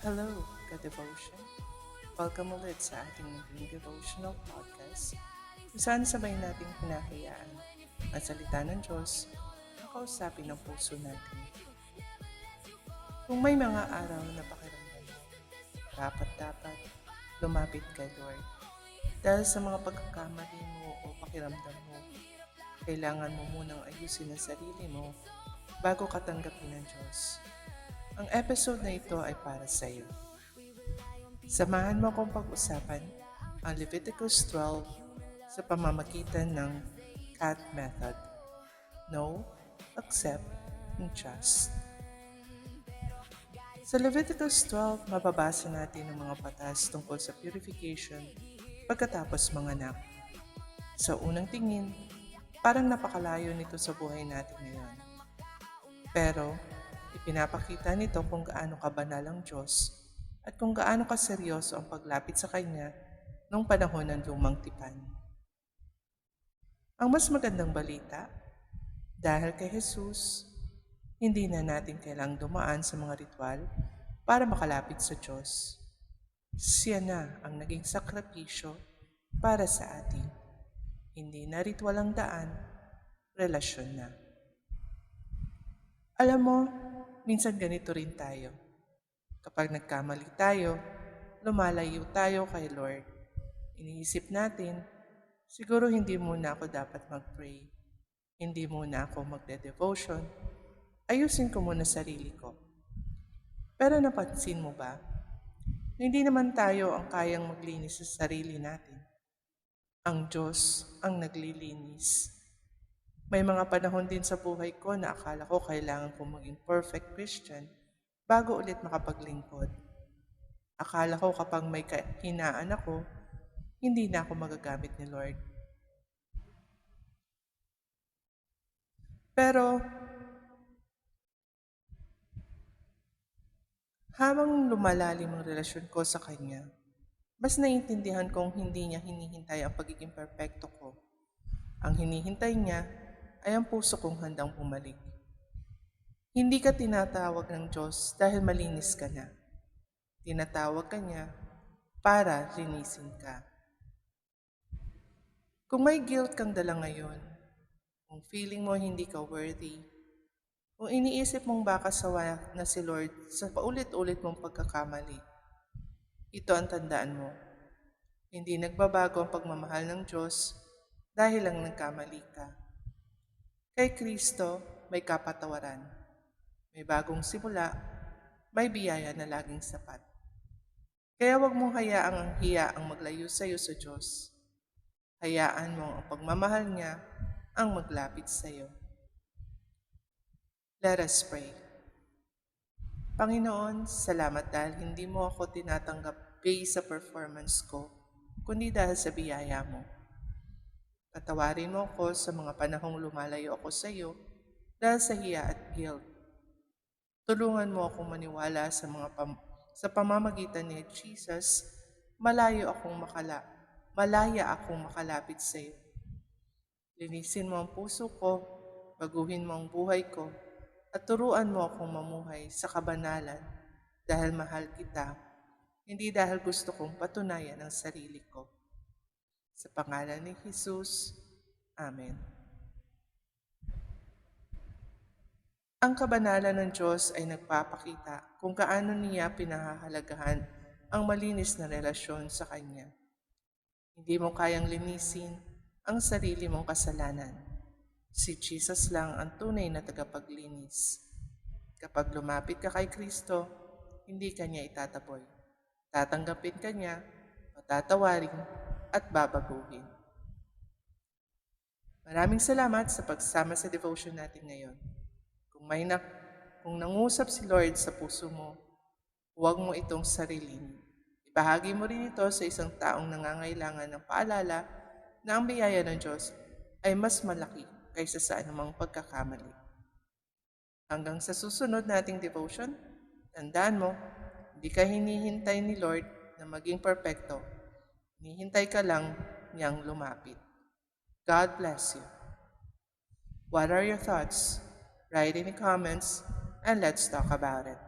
Hello, ka-devotion. Welcome ulit sa ating Green Devotional Podcast kung saan sabay nating hinahayaan ang salita ng Diyos na kausapin ng puso natin. Kung may mga araw na pakiramdam mo, dapat lumapit kay Lord. Dahil sa mga pagkakamali mo o pakiramdam mo, kailangan mo munang ayusin ang sarili mo bago ka tanggapin ng Diyos. Ang episode na ito ay para sa iyo. Samahan mo akong pag-usapan ang Leviticus 12 sa pamamagitan ng CAT method. Know, accept, and trust. Sa Leviticus 12, mababasa natin ang mga batas tungkol sa purification pagkatapos manganak. Sa unang tingin, parang napakalayo nito sa buhay natin ngayon. Pero, ipinapakita nito kung gaano kabanal ang Diyos at kung gaano kaseryoso ang paglapit sa Kanya noong panahon ng lumang tipan. Ang mas magandang balita, dahil kay Jesus, hindi na natin kailangang dumaan sa mga ritual para makalapit sa Diyos. Siya na ang naging sakripisyo para sa atin. Hindi na ritual ang daan, relasyon na. Alam mo, minsan ganito rin tayo. Kapag nagkamali tayo, lumalayo tayo kay Lord. Iniisip natin, siguro hindi muna ako dapat mag-pray. Hindi muna ako magde-devotion. Ayusin ko muna sarili ko. Pero napansin mo ba? Hindi naman tayo ang kayang maglinis sa sarili natin. Ang Diyos ang naglilinis. May mga panahon din sa buhay ko na akala ko kailangan kong maging perfect Christian bago ulit makapaglingkod. Akala ko kapag may kahinaan ako, hindi na ako magagamit ni Lord. Pero, habang lumalalim ang relasyon ko sa Kanya, mas naiintindihan kong hindi niya hinihintay ang pagiging perpekto ko. Ang hinihintay niya ay ang puso kong handang bumalik. Hindi ka tinatawag ng Diyos dahil malinis ka na. Tinatawag ka niya para linisin ka. Kung may guilt kang dala ngayon, kung feeling mo hindi ka worthy, kung iniisip mong baka sawa na si Lord sa paulit-ulit mong pagkakamali, ito ang tandaan mo. Hindi nagbabago ang pagmamahal ng Diyos dahil lang nagkamali ka. Kay Kristo, may kapatawaran. May bagong simula, may biyaya na laging sapat. Kaya huwag mong hayaang ang hiya ang maglayo sa iyo sa Diyos. Hayaan mo ang pagmamahal niya ang maglapit sa iyo. Let us pray. Panginoon, salamat dahil hindi mo ako tinatanggap based sa performance ko, kundi dahil sa biyaya mo. Patawarin mo ako sa mga panahong lumalayo ako sa iyo dahil sa hiya at guilt. Tulungan mo akong maniwala sa pamamagitan ni Jesus, malaya akong makalapit sa iyo. Linisin mo ang puso ko, baguhin mo ang buhay ko, at turuan mo akong mamuhay sa kabanalan dahil mahal kita, hindi dahil gusto kong patunayan ang sarili ko. Sa pangalan ni Jesus, Amen. Ang kabanalan ng Diyos ay nagpapakita kung gaano niya pinahahalagahan ang malinis na relasyon sa Kanya. Hindi mo kayang linisin ang sarili mong kasalanan. Si Jesus lang ang tunay na tagapaglinis. Kapag lumapit ka kay Kristo, hindi ka niya itataboy. Tatanggapin ka niya, patatawarin, at babaguhin. Maraming salamat sa pagsama sa devotion natin ngayon. Kung nangusap si Lord sa puso mo, huwag mo itong sarilin. Ibahagi mo rin ito sa isang taong nangangailangan ng paalala na ang biyaya ng Diyos ay mas malaki kaysa sa anumang pagkakamali. Hanggang sa susunod nating devotion, tandaan mo, hindi ka hinihintay ni Lord na maging perpekto. Hinihintay ka lang niyang lumapit. God bless you. What are your thoughts? Write in the comments and let's talk about it.